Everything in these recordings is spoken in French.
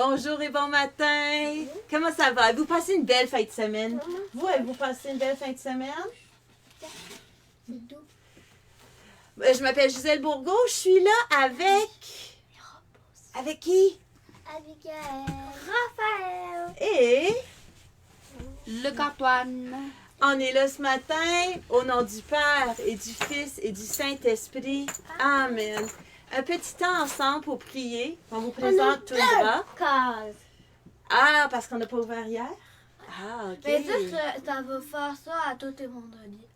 Bonjour et bon matin. Comment ça va? Vous passez une belle fin de semaine? Vous, avez-vous passé une belle fin de semaine? C'est doux. Je m'appelle Gisèle Bourgault. Je suis là avec... Avec qui? Abigail. Raphaël. Et... Luc Antoine. On est là ce matin au nom du Père et du Fils et du Saint-Esprit. Amen. Un petit temps ensemble pour prier. On vous présente tout le bras. Case. Ah, parce qu'on n'a pas ouvert hier? Ah, OK. Mais ça va faire ça à tous les vendredis.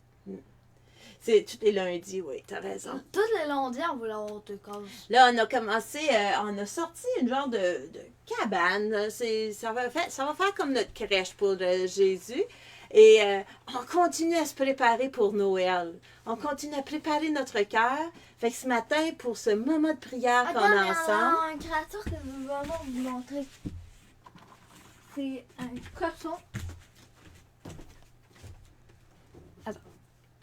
C'est tous les lundis, oui, t'as raison. Tous les lundis, on va l'avoir de case. Là, on a commencé, on a sorti une genre de cabane. Ça va faire comme notre crèche pour Jésus. Et on continue à se préparer pour Noël. On continue à préparer notre cœur. Fait que ce matin, pour ce moment de prière qu'on a ensemble... un créature que nous allons vous montrer. C'est un cochon. Attends,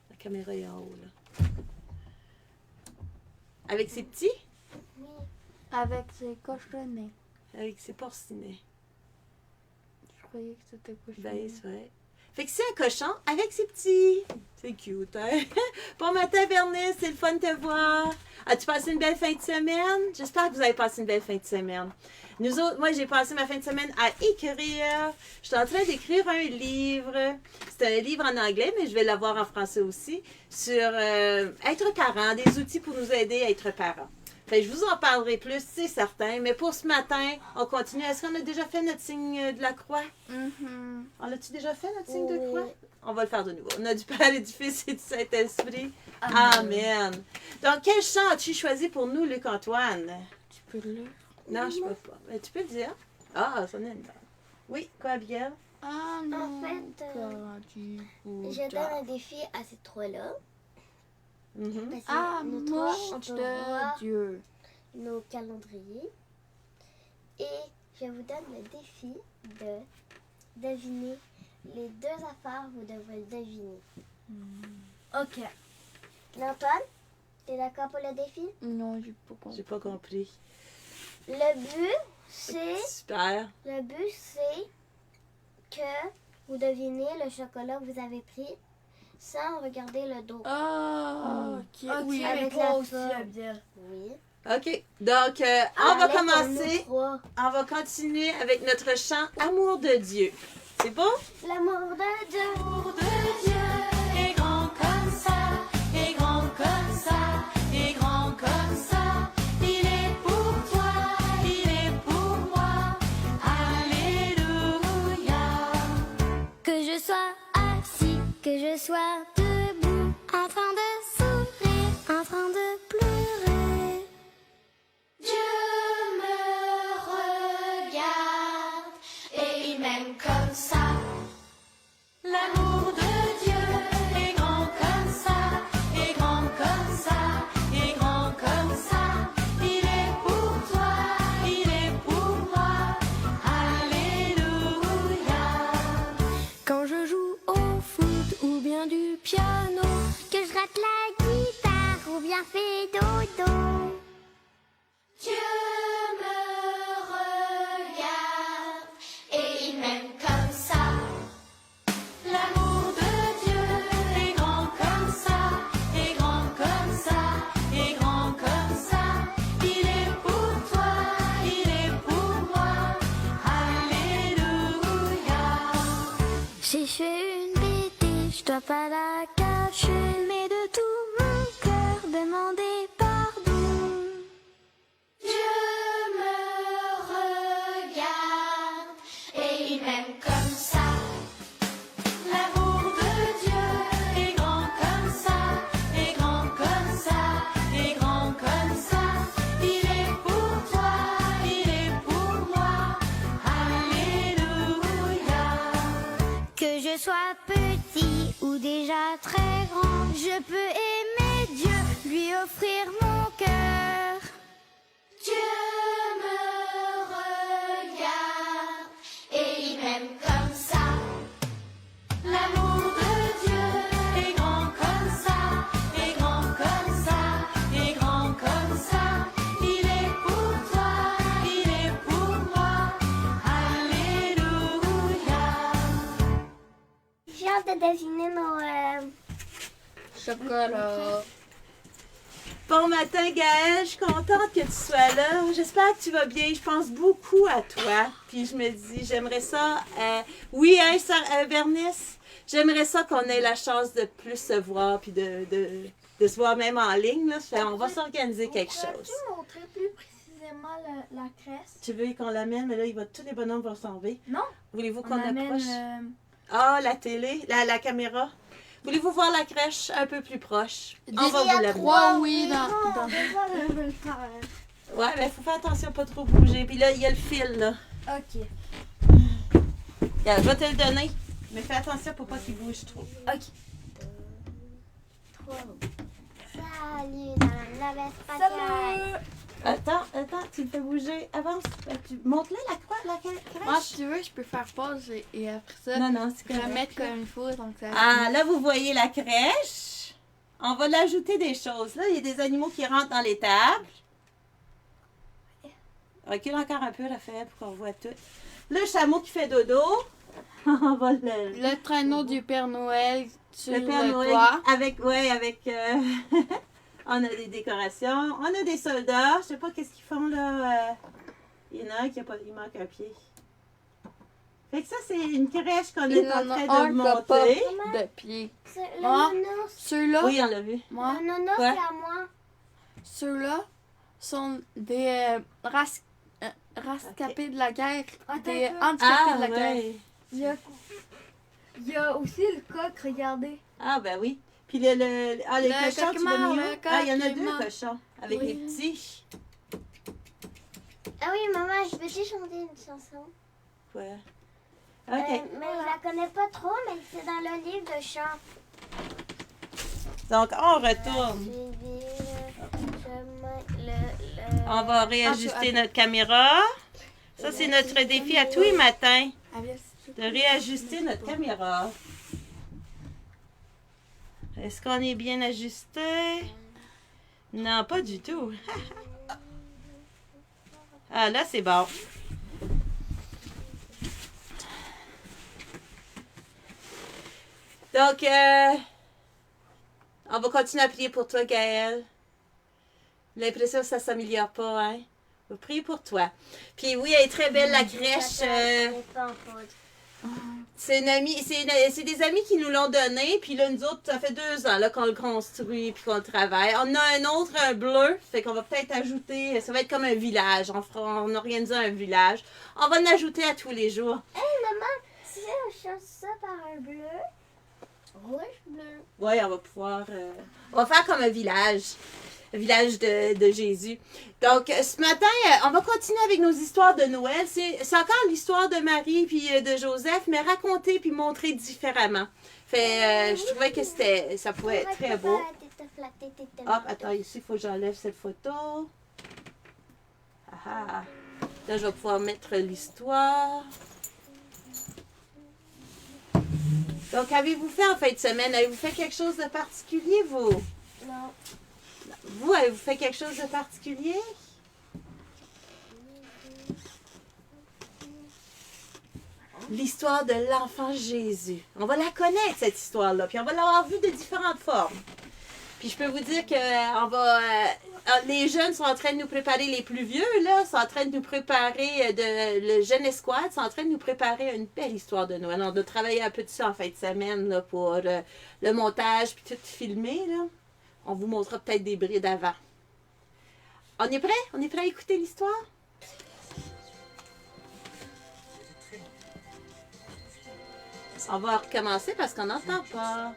la caméra est en haut, là. Avec ses petits? Avec ses cochonnets. Avec ses porcinets. Je croyais que c'était Ben, cochonnet. c'est vrai. Fait que c'est un cochon avec ses petits. C'est cute, hein? Bon matin, Bernice, c'est le fun de te voir. As-tu passé une belle fin de semaine? J'espère que vous avez passé une belle fin de semaine. Nous autres, moi, j'ai passé ma fin de semaine à écrire. Je suis en train d'écrire un livre. C'est un livre en anglais, mais je vais l'avoir en français aussi, sur être parent, des outils pour nous aider à être parents. Fait que je vous en parlerai plus, c'est certain. Mais pour ce matin, on continue. Est-ce qu'on a déjà fait notre signe de la croix? On l'a-tu déjà fait, notre signe de croix? On va le faire de nouveau. On a du Père et du Fils et du Saint-Esprit. Amen. Donc, quel chant as-tu choisi pour nous, Luc-Antoine? Tu peux le lire? Non, je peux pas. Mais tu peux le dire. Ah, ça en est une bonne. Oui, quoi, Abigail? Ah En fait, je donne un défi à ces trois-là. Mhm. Parce que nous trois, on Amour peut de voir Dieu. nos calendriers. Et je vous donne le défi de deviner les deux affaires. Vous devrez le deviner. Ok. Antoine, t'es d'accord pour le défi? Non, j'ai pas compris. J'ai pas compris. Le but, c'est Super. que vous devinez le chocolat que vous avez pris sans regarder le dos. Ah, ok. Oui, avec mais la pas aussi forme. à dire. Oui. OK. Donc, on va Allez, pour nous commencer. trois. On va continuer avec notre chant Amour de Dieu. C'est bon? L'amour de Dieu. L'amour de Dieu est grand comme ça, est grand comme ça, est grand comme ça. Il est pour toi, il est pour moi. Alléluia. Que je sois assis, que je sois debout, en train de sourire, en train de pleurer. Dieu me regarde et il m'aime comme ça. L'amour de Dieu est grand comme ça, est grand comme ça, est grand comme ça. Il est pour toi, il est pour moi. Alléluia. Quand je joue au foot ou bien du piano, que je rate la guitare ou bien fais dodo. Dieu me regarde et il m'aime comme ça. L'amour de Dieu est grand comme ça, est grand comme ça, est grand comme ça. Il est pour toi, il est pour moi. Alléluia. J'ai fait une bêtise, je dois pas la cacher, mais de tout mon cœur demander pardon. Dieu me regarde et il m'aime comme ça. L'amour de Dieu est grand comme ça, est grand comme ça, est grand comme ça. Il est pour toi, il est pour moi. Alléluia. Que je sois petit ou déjà très grand, je peux aimer Dieu, lui offrir mon cœur. Dieu me regarde et il m'aime comme ça. L'amour de Dieu est grand comme ça, est grand comme ça, est grand comme ça. Il est pour toi, il est pour moi. hâte de deviner nos... Chocolat. Bon matin, Gaëlle. Je suis contente que tu sois là. J'espère que tu vas bien. Je pense beaucoup à toi. Puis je me dis, j'aimerais ça... oui, hein, Bernice? J'aimerais ça qu'on ait la chance de plus se voir puis de se voir même en ligne. Là. On va s'organiser quelque chose. Peux-tu montrer plus précisément la crèche? Tu veux qu'on l'amène? Mais là, tous les bonhommes vont s'en aller. Non. Voulez-vous On qu'on amène... approche? Ah, la télé, la caméra. Voulez-vous voir la crèche un peu plus proche? On va vous l'amener. Trois, oui, dans... On va le faire. Ouais, mais il faut faire attention à pas trop bouger. Puis là, il y a le fil, là. Ok. Regarde, je vais te le donner. Mais fais attention pour pas qu'il bouge trop. Ok. 3. Salut dans la navette spatiale. Attends, tu le fais bouger. Avance. Montre-le la croix, la crèche. Moi, si tu veux, je peux faire pause et après ça, Non, c'est correct. remettre comme il faut. Donc ça... Ah, là, vous voyez la crèche. On va l'ajouter des choses. Là, il y a des animaux qui rentrent dans les tables. Recule encore un peu, Raphaël, pour qu'on voit tout. Le chameau qui fait dodo. On va Le traîneau du Père Noël sur le Père le Noël toit. avec on a des décorations, on a des soldats, je sais pas qu'est-ce qu'ils font là. Il y en a un il manque un pied. Fait que ça c'est une crèche qu'on Il est en en a train un de qui a pas monter. de pied. Le Ah. nounours. Ceux-là, Oui, on l'a vu. moi, Le nounours, Ouais. c'est à moi. ceux-là sont des rescapés de la guerre, des handicapés de la guerre. ouais. Il y a aussi le coq, regardez. Ah ben oui. Puis les Le cochons, tu coq-mort, l'as mis où? le coq Ah, il y en a est 2 mort. cochons avec Oui. les petits. Ah oui, maman, je veux-tu chanter une chanson? Ouais. OK. Mais je la connais pas trop, mais c'est dans le livre de chant. Donc on retourne. Suivi le chemin, On va réajuster notre caméra. Ça c'est notre défi à tous les matins. De réajuster notre caméra. Est-ce qu'on est bien ajusté? Non, pas du tout. Ah, là, c'est bon. Donc, on va continuer à prier pour toi, Gaëlle. L'impression que ça ne s'améliore pas, hein? On va prier pour toi. Puis oui, elle est très belle, la crèche. C'est une amie, c'est des amis qui nous l'ont donné, puis là, nous autres, ça fait 2 ans là, qu'on le construit puis qu'on le travaille. On a un autre, un bleu, fait qu'on va peut-être ajouter, ça va être comme un village, on organise un village. On va en ajouter à tous les jours. Maman, si on change ça par un bleu, rouge, bleu. Oui, on va pouvoir, on va faire comme un village de Jésus. Donc, ce matin, on va continuer avec nos histoires de Noël. C'est encore l'histoire de Marie puis de Joseph, mais racontée puis montrée différemment. Fait, je trouvais que ça pouvait être très beau. Hop, attends, ici, il faut que j'enlève cette photo. Ah ah. Là, je vais pouvoir mettre l'histoire. Donc, avez-vous fait en fin de semaine? Avez-vous fait quelque chose de particulier, vous? Non. Vous, avez-vous fait quelque chose de particulier? L'histoire de l'enfant Jésus. On va la connaître, cette histoire-là, puis on va l'avoir vue de différentes formes. Puis je peux vous dire que les jeunes sont en train de nous préparer, les plus vieux, là, sont en train de nous préparer, le jeune escouade, sont en train de nous préparer à une belle histoire de Noël. On doit travailler un peu de ça en fin de semaine, là, pour le montage, puis tout filmer, là. On vous montrera peut-être des brides avant. On est prêt? On est prêt à écouter l'histoire? On va recommencer parce qu'on n'entend pas.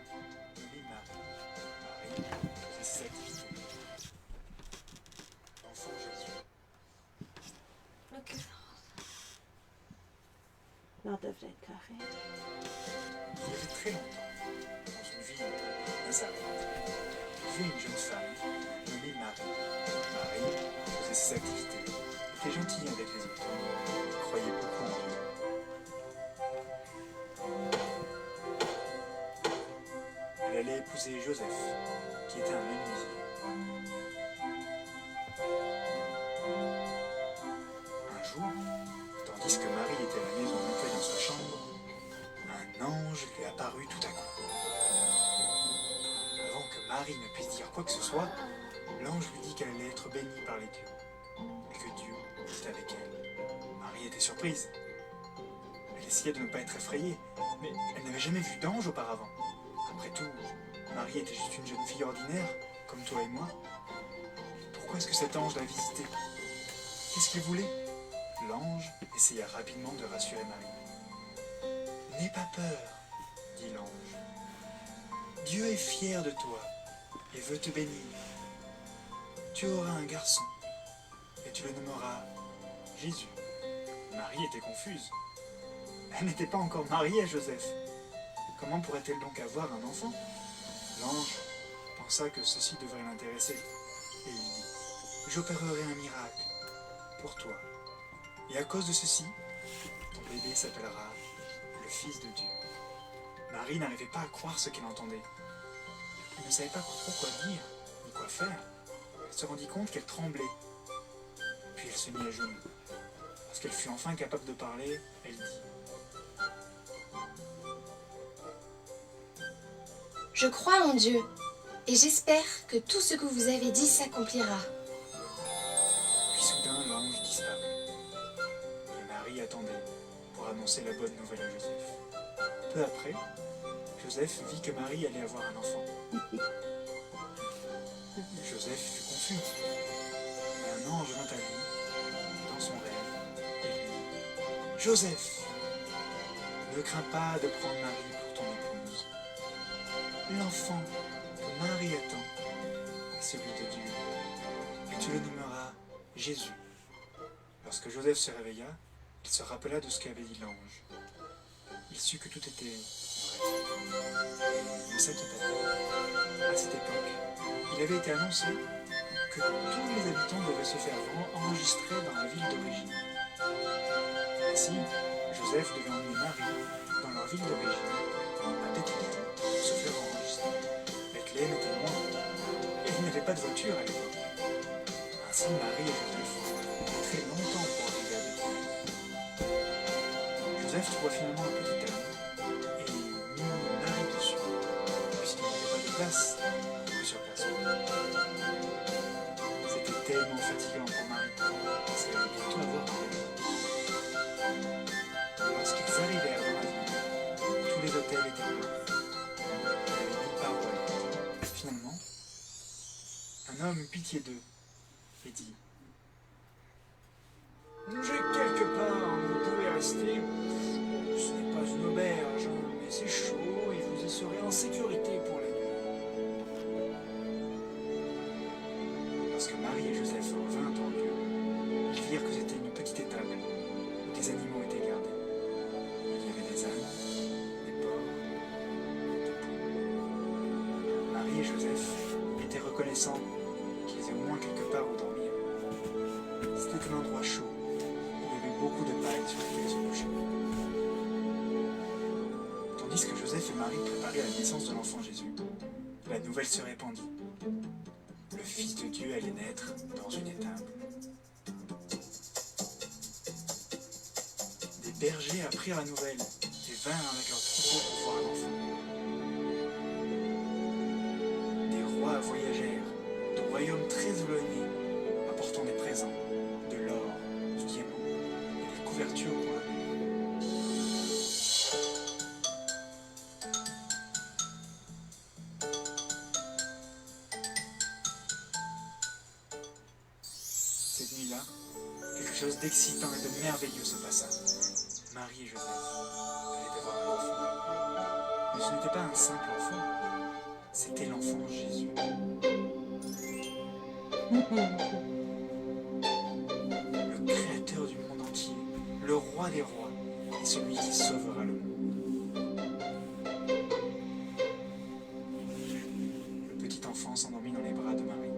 Là, on devrait être correct. Il y avait très longtemps, dans une ville de Nazareth, vivait une jeune femme nommée Marie. Marie faisait ses activités, était gentille avec les autres, croyait beaucoup en Dieu. Elle allait épouser Joseph, qui était un menuisier. Un jour, tandis que Marie était à la maison montée dans sa chambre, un un ange lui apparut tout à coup. Avant que Marie ne puisse dire quoi que ce soit, l'ange lui dit qu'elle allait être bénie par les dieux, et que Dieu était avec elle. Marie était surprise. Elle essayait de ne pas être effrayée, mais elle n'avait jamais vu d'ange auparavant. Après tout, Marie était juste une jeune fille ordinaire, comme toi et moi. Pourquoi est-ce que cet ange l'a visitée? Qu'est-ce qu'il voulait? L'ange essaya rapidement de rassurer Marie. « N'aie pas peur, dit l'ange. Dieu est fier de toi et veut te bénir. Tu auras un garçon et tu le nommeras Jésus. » Marie était confuse. Elle n'était pas encore mariée à Joseph. Comment pourrait-elle donc avoir un enfant? L'ange pensa que ceci devrait l'intéresser et il dit « J'opérerai un miracle pour toi. Et à cause de ceci, ton bébé s'appellera le Fils de Dieu. » Marie n'arrivait pas à croire ce qu'elle entendait. Elle ne savait pas trop quoi dire, ni quoi faire. Elle se rendit compte qu'elle tremblait. Puis elle se mit à genoux. Lorsqu'elle fut enfin capable de parler, elle dit « Je crois en Dieu, et j'espère que tout ce que vous avez dit s'accomplira. » Puis soudain, l'ange disparut. Et Marie attendait pour annoncer la bonne nouvelle à Joseph. Peu après, Joseph vit que Marie allait avoir un enfant. Joseph fut confus. Et un ange vint à lui, dans son rêve, et lui dit « Joseph, ne crains pas de prendre Marie pour ton épouse. L'enfant que Marie attend est celui de Dieu, et tu le nommeras Jésus. » Lorsque Joseph se réveilla, il se rappela de ce qu'avait dit l'ange. Il sut que tout était vrai. Ne s'inquiéta pas. À cette époque, il avait été annoncé que tous les habitants devaient se faire enregistrer dans la ville d'origine. Ainsi, Joseph devait emmener Marie dans leur ville d'origine, à Bethléem, pour se faire enregistrer. Bethléem était loin, et il n'y avait pas de voiture à l'époque. Ainsi, Marie et Joseph ont très longtemps pour arriver à Bethléem. Joseph trouva finalement un petit âne et mit Marie dessus, puisqu'il n'y avait pas de place sur personne. C'était tellement fatigant pour Marie, parce qu'elle allait bientôt avoir un bébé. Lorsqu'ils arrivèrent dans la ville, tous les hôtels étaient pleins. Il n'y avait nulle part où aller. Finalement, un homme eut pitié d'eux et dit « J'ai quelque part où vous pouvez rester. Ce n'est pas une auberge, mais c'est chaud et vous y serez en sécurité pour la nuit. » Lorsque Marie et Joseph revinrent en lieu, ils virent que c'était une petite étable où des animaux étaient gardés. Il y avait des ânes, des porcs, des poules. Marie et Joseph étaient reconnaissants qu'ils aient au moins quelque part où dormir. C'était un endroit chaud. Il y avait beaucoup de paille sur lesquelles se coucher. Tandis que Joseph et Marie préparaient la naissance de l'enfant Jésus, la nouvelle se répandit. Le Fils de Dieu allait naître dans une étable. Des bergers apprirent la nouvelle et vinrent avec leurs troupeaux pour voir l'enfant. Des rois voyagèrent de royaumes très éloignés, apportant des présents, de l'or, du diamant et des couvertures pour le bébé. Cette nuit-là, quelque chose d'excitant et de merveilleux se passa. Marie et Joseph allaient avoir un enfant. Mais ce n'était pas un simple enfant, c'était l'enfant Jésus. Le créateur du monde entier, le roi des rois, et celui qui sauvera le monde. Le petit enfant s'endormit dans les bras de Marie.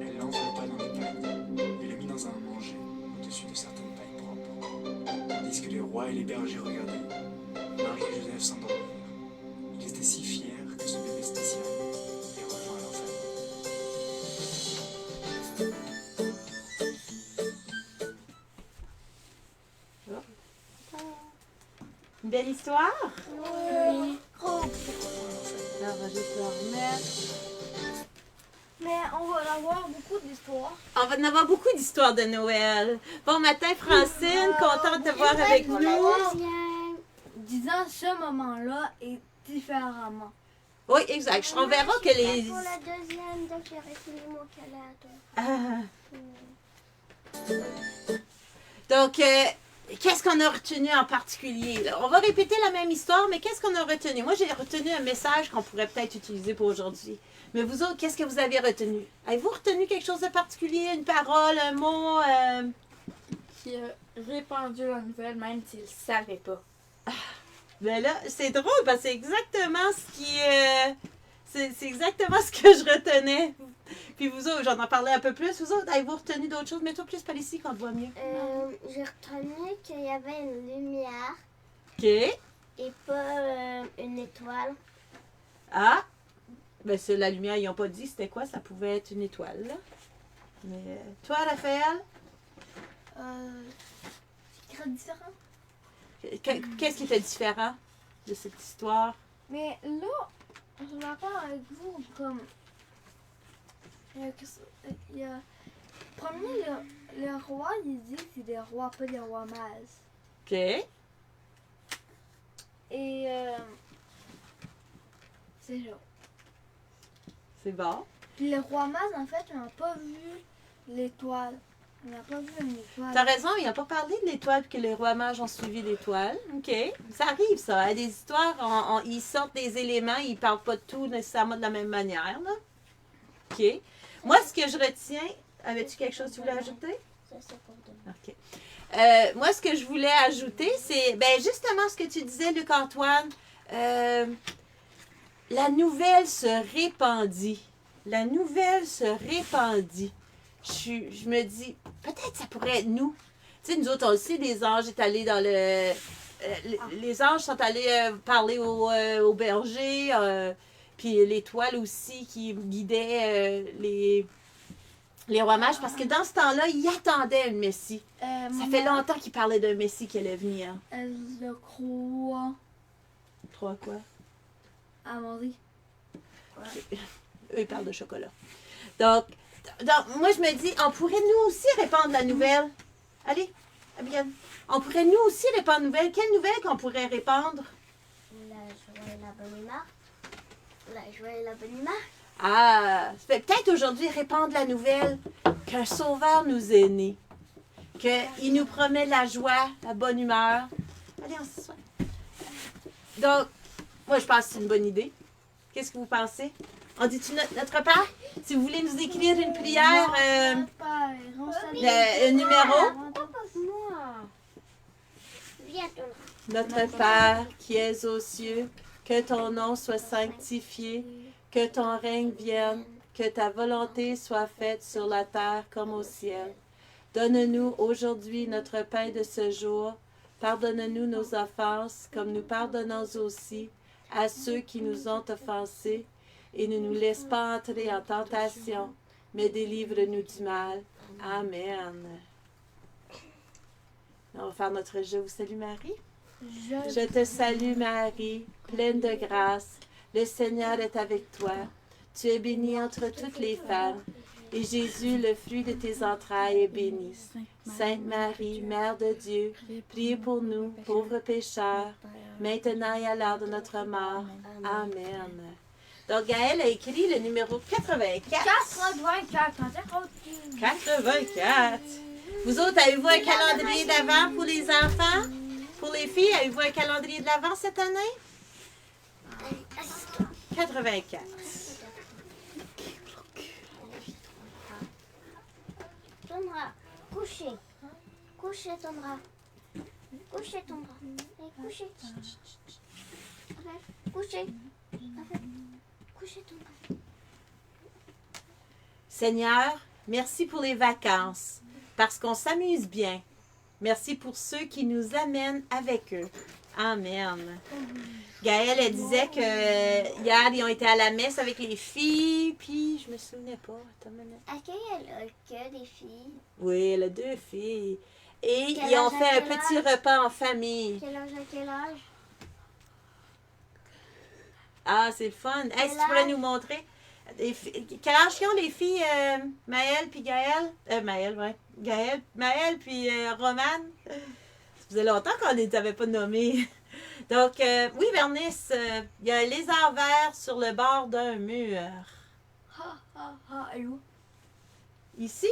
Elle l'enveloppa dans les pailles et le mit dans un manger au-dessus de certaines pailles propres. Tandis que les rois et les bergers regardaient, Marie et Joseph s'endormirent. Ils étaient si fiers que ce bébé spécial les rejoint à leur famille. Une belle histoire? Oui. Alors, on va juste le remettre. Mais on va avoir beaucoup d'histoires. On va en avoir beaucoup d'histoires de Noël. Bon matin, Francine, contente de te voir avec nous. Deuxième. Disant ce moment-là est différemment. Oui, exact. On verra que les... Pour la deuxième, donc j'aurais fini mon calendrier. Ah. Donc, qu'est-ce qu'on a retenu en particulier? Là? On va répéter la même histoire, mais qu'est-ce qu'on a retenu? Moi, j'ai retenu un message qu'on pourrait peut-être utiliser pour aujourd'hui. Mais vous autres, qu'est-ce que vous avez retenu? Avez-vous retenu quelque chose de particulier? Une parole, un mot? Qui a répandu la nouvelle même s'il ne savait pas. Ben là, c'est drôle parce que c'est exactement ce qui... c'est exactement ce que je retenais. Puis vous autres, j'en ai parlé un peu plus. Vous autres, avez-vous retenu d'autres choses? Mets-toi plus par ici qu'on te voit mieux. J'ai retenu qu'il y avait une lumière OK. et pas une étoile. Ah! Ben, c'est la lumière, ils n'ont pas dit c'était quoi. Ça pouvait être une étoile, là. Mais toi, Raphaël? C'est très différent. Qu'est-ce qui était différent de cette histoire? Mais là, je suis d'accord avec vous, comme. Il y a. Premier, le roi, il dit que c'est des rois, pas des rois mages. OK. Et. C'est ça. C'est bon. Puis le roi mage, en fait, on n'a pas vu l'étoile. On n'a pas vu une étoile. T'as raison, il n'a pas parlé de l'étoile puis que les rois mages ont suivi l'étoile. OK. Ça arrive, ça. Hein, des histoires, ils sortent des éléments, ils ne parlent pas de tout nécessairement de la même manière, là. OK. Moi, ce que je retiens... Avais-tu quelque chose que tu voulais ajouter? Ça, c'est pour demain. OK. Moi, ce que je voulais ajouter, c'est ben justement ce que tu disais, Luc-Antoine. La nouvelle se répandit. La nouvelle se répandit. Je me dis, peut-être ça pourrait être nous. Tu sais, nous autres, on le sait, les anges sont allés dans le... les anges sont allés parler au berger. Puis l'étoile aussi qui guidait les rois mages. Parce que dans ce temps-là, ils attendaient un Messie. Ça fait longtemps qu'ils parlaient d'un Messie qui allait venir. Je crois Trois quoi? à Marie. Eux, ils parlent de chocolat. Donc, moi, je me dis, on pourrait nous aussi répandre la nouvelle. Allez, bien. On pourrait nous aussi répandre la nouvelle. Quelle nouvelle qu'on pourrait répandre? La joie et la bonne humeur. La joie et la bonne humeur. Ah, peut-être aujourd'hui répandre la nouvelle qu'un sauveur nous est né. Qu'il nous promet la joie, la bonne humeur. Allez, on s'assoit. Donc, moi, je pense que c'est une bonne idée. Qu'est-ce que vous pensez? On dit-tu notre Père? Si vous voulez nous écrire une prière, un numéro. Moi. Viens, toi. Notre Père qui es aux cieux, que ton nom soit sanctifié, que ton règne vienne, que ta volonté soit faite sur la terre comme au ciel. Donne-nous aujourd'hui notre pain de ce jour. Pardonne-nous nos offenses, comme nous pardonnons aussi à ceux qui nous ont offensés. Et ne nous laisse pas entrer en tentation, mais délivre-nous du mal. Amen. On va faire notre Je vous salue Marie. Je te salue Marie, pleine de grâce. Le Seigneur est avec toi. Tu es bénie entre toutes les femmes. Et Jésus, le fruit de tes entrailles, est béni. Sainte Marie, Mère de Dieu, priez pour nous, pauvres pécheurs, maintenant et à l'heure de notre mort. Amen. Donc, Gaëlle a écrit le numéro 84. 84. Vous autres, avez-vous un calendrier d'avant pour les enfants? Pour les filles, avez-vous un calendrier de l'avant cette année? 84. Tondra, couchez. Couchez, Tondra. Couchez, Tondra. Couchez. Couchez. Couchez, Tondra. Seigneur, merci pour les vacances, parce qu'on s'amuse bien. Merci pour ceux qui nous amènent avec eux. Amen. Gaëlle, elle disait que hier, ils ont été à la messe avec les filles, puis je me souvenais pas. Attends une minute. À quelle elle a que des filles? Oui, elle a 2 filles. Et Quel ils ont âge à fait un quel petit repas en famille. Quel âge à quel âge? Ah, c'est le fun. Est-ce que tu Quel pourrais âge? nous montrer? Quel âge ils ont les filles Maëlle puis Gaëlle? Maëlle, ouais. Gaëlle, Maëlle puis Romane. Ça faisait longtemps qu'on ne les avait pas nommés. Donc, oui, Bernice, il y a un lézard vert sur le bord d'un mur. Et où? Ici?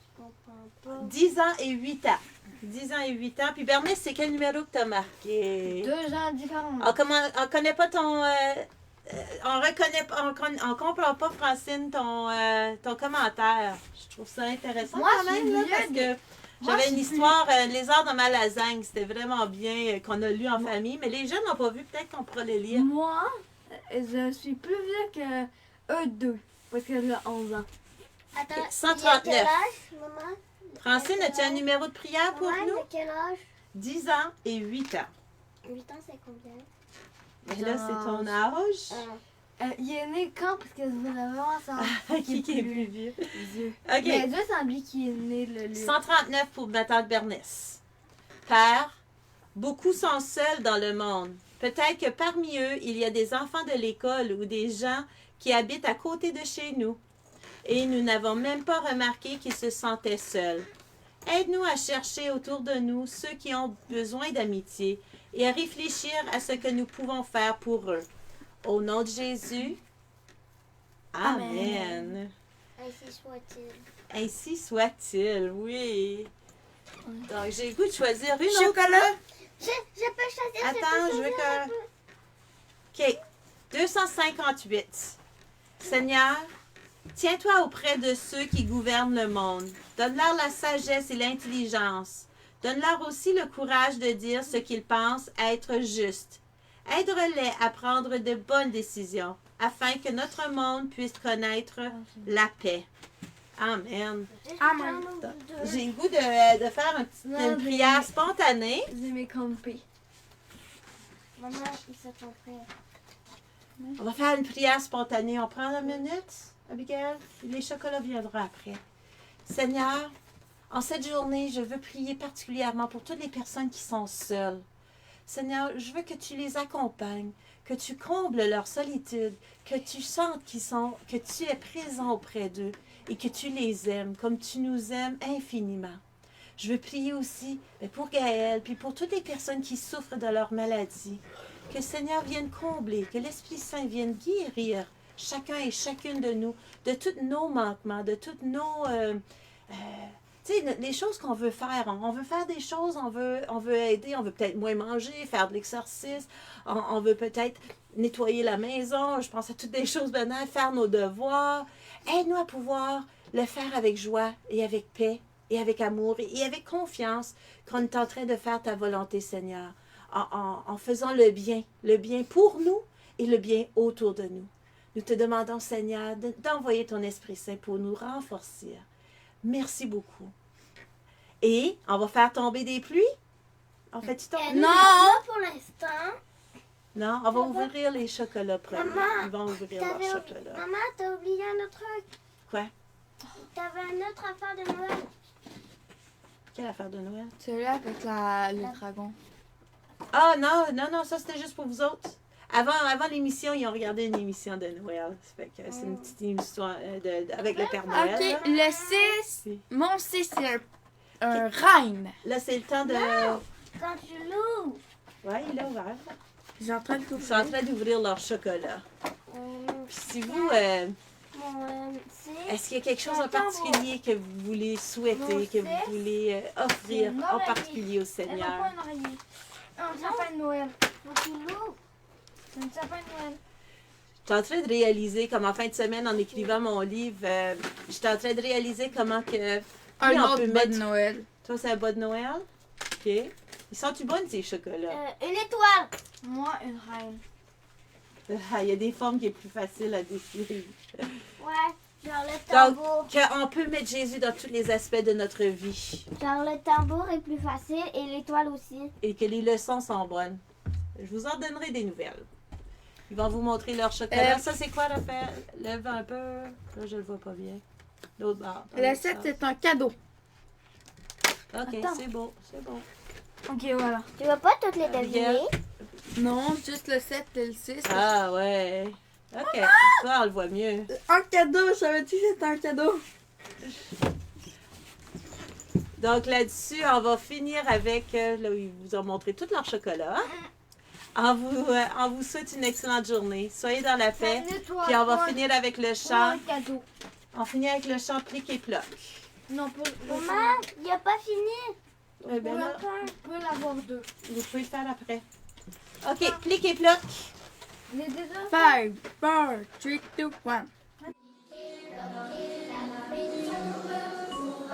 Je comprends pas. 10 ans et 8 ans. 10 ans et 8 ans. Puis Bernice, c'est quel numéro que tu as marqué? 2 ans différents. On connaît pas ton... on reconnaît pas, on comprend pas, Francine, ton commentaire. Je trouve ça intéressant Moi, quand même, je là, suis parce que Moi, j'avais je une suis histoire, Lézard dans ma lasagne. C'était vraiment bien, qu'on a lu en famille. Mais les jeunes n'ont pas vu, peut-être qu'on pourra les lire. Moi, je suis plus vieux que eux deux. Parce que j'ai 11 ans. Attends, 139. il y a quel âge, maman? Francine, as-tu un numéro de prière pour Maman, il nous? y a quel âge? 10 ans et 8 ans. 8 ans, c'est combien? Mais là, c'est ton âge. Il est né quand? Parce que je voudrais vraiment savoir Qui est plus vieux? vieux. OK. Mais je semble qu'il est né le 139 pour ma tante Bernice. Père, beaucoup sont seuls dans le monde. Peut-être que parmi eux, il y a des enfants de l'école ou des gens qui habitent à côté de chez nous. Et nous n'avons même pas remarqué qu'ils se sentaient seuls. Aide-nous à chercher autour de nous ceux qui ont besoin d'amitié et à réfléchir à ce que nous pouvons faire pour eux. Au nom de Jésus, Amen. Ainsi soit-il. Ainsi soit-il, oui. Donc, j'ai le goût de choisir une autre. Chocolat. Je peux choisir. Attends, je veux que... OK. 258. Seigneur, tiens-toi auprès de ceux qui gouvernent le monde. Donne-leur la sagesse et l'intelligence. Donne-leur aussi le courage de dire ce qu'ils pensent être juste. Aide-les à prendre de bonnes décisions, afin que notre monde puisse connaître la paix. Amen. Amen. J'ai le goût de faire une prière spontanée. J'ai mes compés. Maman, ils se sont prêts. On va faire une prière spontanée. On prend 1 minute, Abigail. Les chocolats viendront après. Seigneur, en cette journée, je veux prier particulièrement pour toutes les personnes qui sont seules. Seigneur, je veux que tu les accompagnes, que tu combles leur solitude, que tu sentes que tu es présent auprès d'eux et que tu les aimes comme tu nous aimes infiniment. Je veux prier aussi pour Gaëlle, puis pour toutes les personnes qui souffrent de leur maladie. Que le Seigneur vienne combler, que l'Esprit Saint vienne guérir chacun et chacune de nous, de tous nos manquements, de toutes nos... tu sais, les choses qu'on veut faire. On veut faire des choses, on veut aider, on veut peut-être moins manger, faire de l'exercice, on veut peut-être nettoyer la maison, je pense à toutes des choses banales, faire nos devoirs. Aide-nous à pouvoir le faire avec joie et avec paix et avec amour et avec confiance qu'on est en train de faire ta volonté, Seigneur, en faisant le bien pour nous et le bien autour de nous. Nous te demandons, Seigneur, d'envoyer ton Esprit Saint pour nous renforcer. Merci beaucoup. Et on va faire tomber des pluies. On fait-tu tomber? Non. Pas pour l'instant. Non, on va ouvrir les chocolats premiers. Maman, Ils vont ouvrir leurs chocolats. Maman, t'as oublié un autre truc. Quoi? T'avais une autre affaire de Noël. Quelle affaire de Noël? Celui-là avec le dragon. Ah non, ça c'était juste pour vous autres. Avant l'émission, ils ont regardé une émission de Noël. Ça fait que c'est une petite histoire avec le Père Noël. Ok, là. le 6. Oui. Mon 6, c'est un reine. Là, c'est le temps de... Quand tu l'ouvres. Ouais, il est ouvert. J'ai en train de tout Ils sont en train d'ouvrir leur chocolat. Puis si vous... Est-ce qu'il y a quelque chose en particulier que vous voulez souhaiter, que vous voulez offrir en particulier au Elle n'a Seigneur? pas une oreiller. Un sapin de Noël. Quand tu l'ouvres. C'est un sapin de Noël. J'étais en train de réaliser, comme en fin de semaine, en écrivant mon livre, j'étais en train de réaliser comment que... Un Oui, on autre peut bas de mettre- Noël. Toi, c'est un bas de Noël? OK. Ils sont-tu bonnes, ces chocolats? Une étoile. Moi, une reine. Ah, il y a des formes qui sont plus faciles à dessiner. Ouais. Genre le tambour. Qu'on peut mettre Jésus dans tous les aspects de notre vie. Genre le tambour est plus facile et l'étoile aussi. Et que les leçons sont bonnes. Je vous en donnerai des nouvelles. Ils vont vous montrer leur chocolat. Ça, c'est quoi, Raphaël? Lève un peu. Là, je le vois pas bien. L'autre bord. Le 7, c'est un cadeau. Ok, Attends. c'est beau, c'est bon. Ok, voilà. Tu vas pas toutes les Abigail. deviner? Non, juste le 7 et le 6. Ah ouais. Ok, ça on le voit mieux. Un cadeau, je savais-tu que c'était un cadeau? Donc là-dessus, on va finir avec, là où ils vous ont montré tout leur chocolat. On vous souhaite une excellente journée. Soyez dans la paix. Puis on va finir avec le chant. Un cadeau. On finit avec le chant plic et ploc. Non, pour Maman, il a pas fini. Eh ben là, on peut l'avoir 2. vous pouvez le faire après. Ok, plic et ploc. Les deux. 5, 4, 3, 2, 1. Pour